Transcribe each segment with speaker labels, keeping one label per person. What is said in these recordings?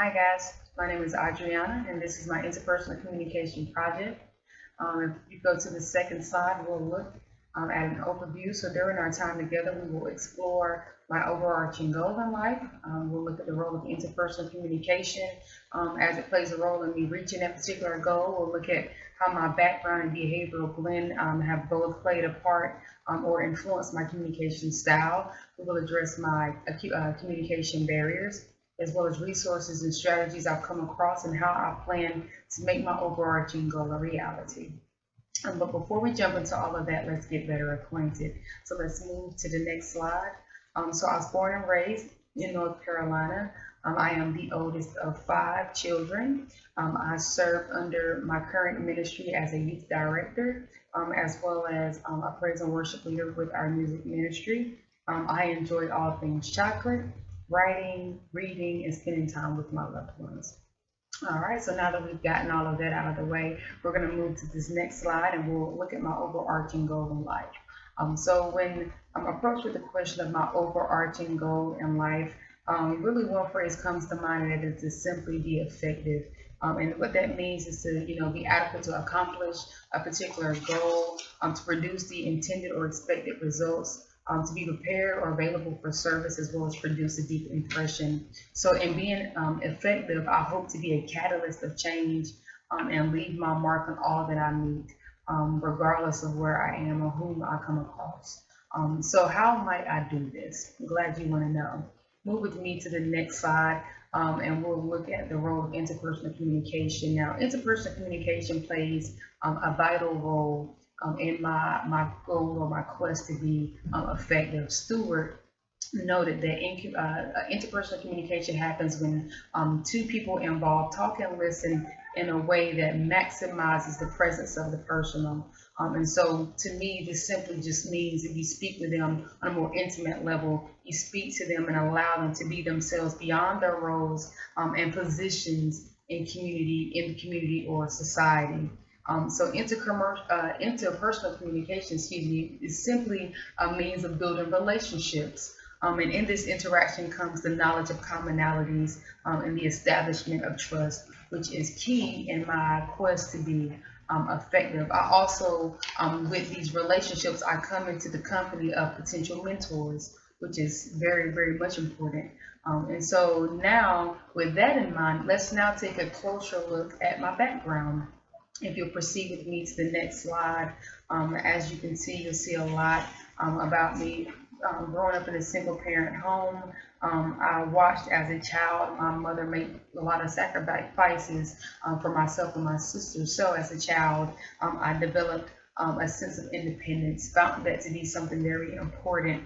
Speaker 1: Hi guys, my name is Adriana and this is my interpersonal communication project. If you go to the second slide, we'll look at an overview. So during our time together, we will explore my overarching goal in life. We'll look at the role of interpersonal communication as it plays a role in me reaching that particular goal. We'll look at how my background and behavioral blend have both played a part or influenced my communication style. We will address my communication barriers as well as resources and strategies I've come across and how I plan to make my overarching goal a reality. But before we jump into all of that, let's get better acquainted. So let's move to the next slide. So I was born and raised in North Carolina. I am the oldest of 5 children. I serve under my current ministry as a youth director, as well as a praise and worship leader with our music ministry. I enjoy all things chocolate, writing, reading, and spending time with my loved ones. All right, so now that we've gotten all of that out of the way, we're going to move to this next slide and we'll look at my overarching goal in life. So when I'm approached with the question of my overarching goal in life, really one phrase comes to mind, and that is to simply be effective. And what that means is to, be adequate to accomplish a particular goal, to produce the intended or expected results, to be prepared or available for service, as well as produce a deep impression. So in being effective, I hope to be a catalyst of change and leave my mark on all that I meet, regardless of where I am or whom I come across. So how might I do this? I'm glad you want to know. Move with me to the next slide. And we'll look at the role of interpersonal communication. Now, interpersonal communication plays a vital role in my goal or my quest to be effective. Stewart noted that interpersonal communication happens when two people involved talk and listen in a way that maximizes the presence of the personal. And so to me, this simply just means that you speak with them on a more intimate level. You speak to them and allow them to be themselves beyond their roles and positions in the community or society. So interpersonal communication, is simply a means of building relationships. And in this interaction comes the knowledge of commonalities and the establishment of trust, which is key in my quest to be effective. I also, with these relationships, I come into the company of potential mentors, which is very, very much important. And so now, with that in mind, let's now take a closer look at my background. If you'll proceed with me to the next slide, as you can see, you'll see a lot about me. Growing up in a single parent home, I watched as a child my mother make a lot of sacrifices for myself and my sisters. So as a child, I developed a sense of independence, found that to be something very important,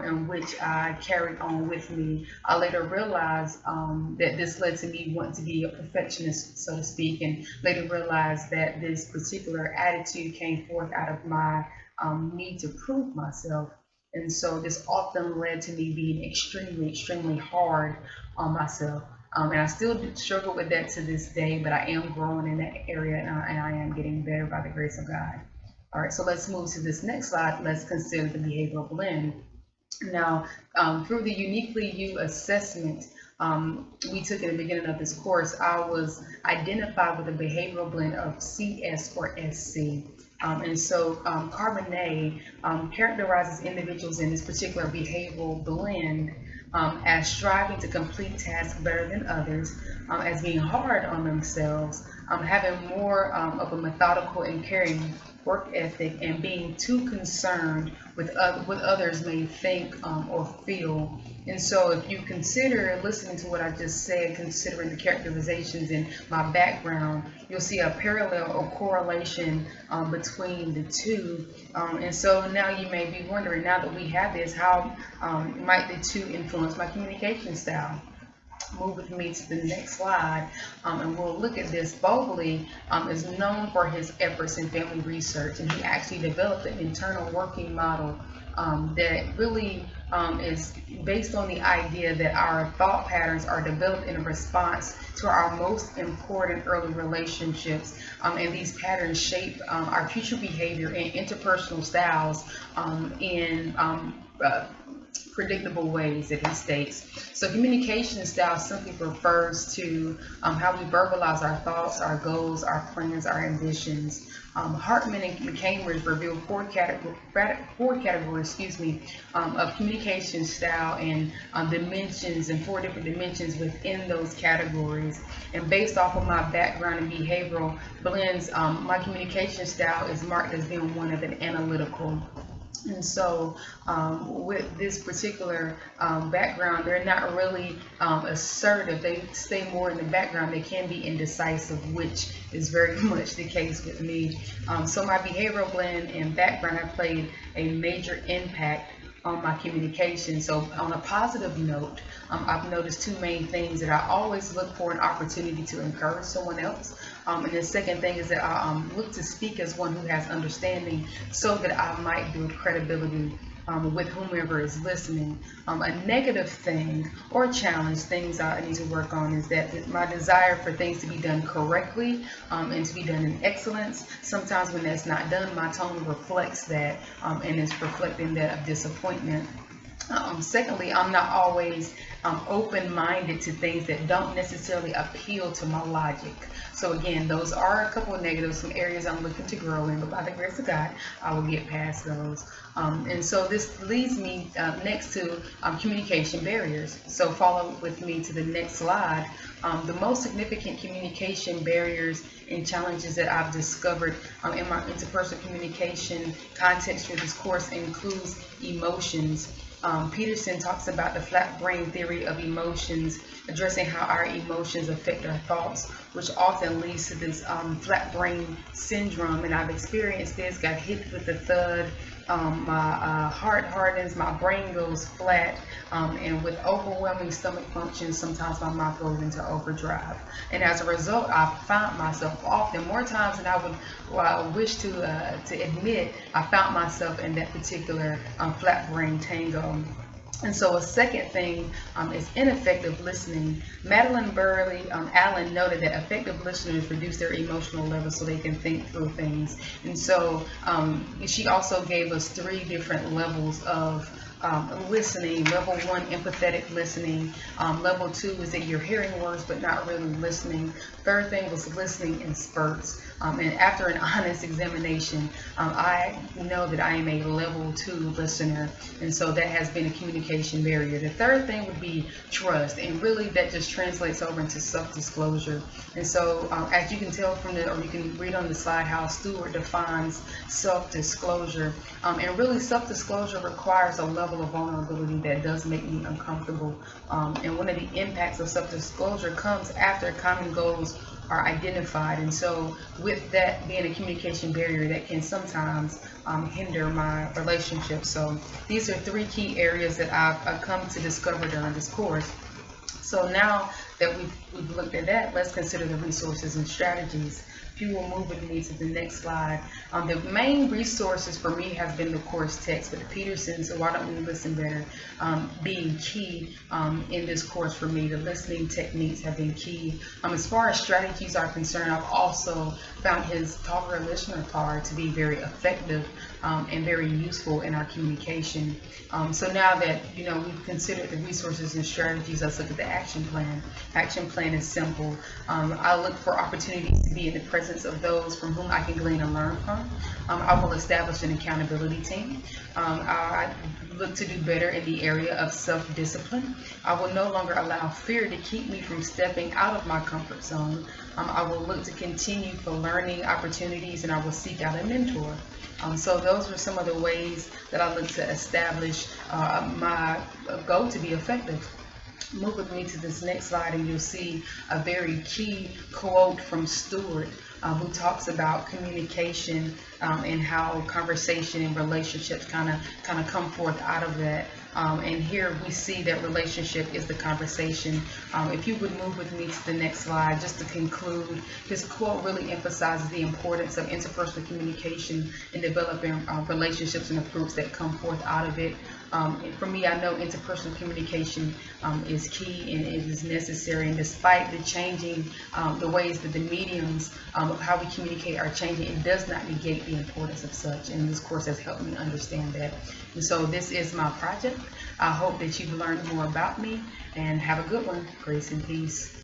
Speaker 1: in which I carried on with me. I later realized that this led to me wanting to be a perfectionist, so to speak, and later realized that this particular attitude came forth out of my need to prove myself. And so this often led to me being extremely, extremely hard on myself. And I still struggle with that to this day, but I am growing in that area and I am getting better by the grace of God. All right, so let's move to this next slide. Let's consider the behavioral blend. Now, through the Uniquely You assessment we took at the beginning of this course, I was identified with a behavioral blend of CS or SC. And so Carbonet characterizes individuals in this particular behavioral blend as striving to complete tasks better than others, as being hard on themselves, having more of a methodical and caring work ethic, and being too concerned with what others may think or feel. And so if you consider listening to what I just said, considering the characterizations in my background, you'll see a parallel or correlation between the two. And so now you may be wondering, now that we have this, how might the two influence my communication style? Move with me to the next slide, and we'll look at this. Bowley is known for his efforts in family research, and he actually developed an internal working model that really is based on the idea that our thought patterns are developed in response to our most important early relationships, and these patterns shape our future behavior and interpersonal styles in predictable ways that he states. So communication style simply refers to how we verbalize our thoughts, our goals, our plans, our ambitions. Hartman and Cambridge revealed four categories, of communication style and dimensions, and four different dimensions within those categories. And based off of my background in behavioral blends, my communication style is marked as being one of an analytical. And so with this particular background, they're not really assertive. They stay more in the background. They can be indecisive, which is very much the case with me. So my behavioral blend and background have played a major impact on my communication. So on a positive note, I've noticed two main things: that I always look for an opportunity to encourage someone else. And the second thing is that I look to speak as one who has understanding, so that I might build credibility with whomever is listening. A negative thing or challenge, things I need to work on, is that my desire for things to be done correctly and to be done in excellence. Sometimes when that's not done, my tone reflects that, and it's reflecting that of disappointment. Secondly, I'm not always open-minded to things that don't necessarily appeal to my logic. So again, those are a couple of negatives, some areas I'm looking to grow in, but by the grace of God, I will get past those. And so this leads me next to communication barriers. So follow with me to the next slide. The most significant communication barriers and challenges that I've discovered in my interpersonal communication context for this course includes emotions. Peterson talks about the flat brain theory of emotions, addressing how our emotions affect our thoughts, which often leads to this flat brain syndrome. And I've experienced this, got hit with a thud, my heart hardens, my brain goes flat, and with overwhelming stomach function, sometimes my mouth goes into overdrive. And as a result, I found myself often, more times than I would wish to admit, I found myself in that particular flat brain tango. And so a second thing is ineffective listening. Madeline Burley Allen noted that effective listeners reduce their emotional levels so they can think through things. And so she also gave us 3 different levels of listening. Level 1, empathetic listening. Level 2 is that you're hearing words but not really listening. Third thing was listening in spurts. And after an honest examination, I know that I am a level 2 listener, and so that has been a communication barrier. The third thing would be trust, and really that just translates over into self-disclosure. And so as you can tell from or you can read on the slide how Stewart defines self-disclosure, and really self-disclosure requires a level of vulnerability that does make me uncomfortable. And one of the impacts of self-disclosure comes after common goals are identified. And so with that being a communication barrier, that can sometimes hinder my relationship. So these are 3 key areas that I've come to discover during this course. So now that we've looked at that, let's consider the resources and strategies. If you will move with me to the next slide. The main resources for me have been the course text with Peterson, so Why Don't We Listen Better, being key in this course for me. The listening techniques have been key. As far as strategies are concerned, I've also found his talker listener card to be very effective and very useful in our communication. So now that we've considered the resources and strategies, let's look at the action plan. Action plan is simple. I look for opportunities to be in the presence of those from whom I can glean and learn from. I will establish an accountability team. I look to do better in the area of self-discipline. I will no longer allow fear to keep me from stepping out of my comfort zone. I will look to continue for learning opportunities, and I will seek out a mentor. So those are some of the ways that I look to establish my goal to be effective. Move with me to this next slide, and you'll see a very key quote from Stewart, who talks about communication and how conversation and relationships kind of come forth out of that. And here we see that relationship is the conversation. If you would move with me to the next slide, just to conclude, this quote really emphasizes the importance of interpersonal communication in developing relationships and the fruits that come forth out of it. For me, I know interpersonal communication is key and it is necessary, and despite the changing, the ways that the mediums of how we communicate are changing, it does not negate the importance of such, and this course has helped me understand that. And so this is my project. I hope that you've learned more about me, and have a good one. Grace and peace.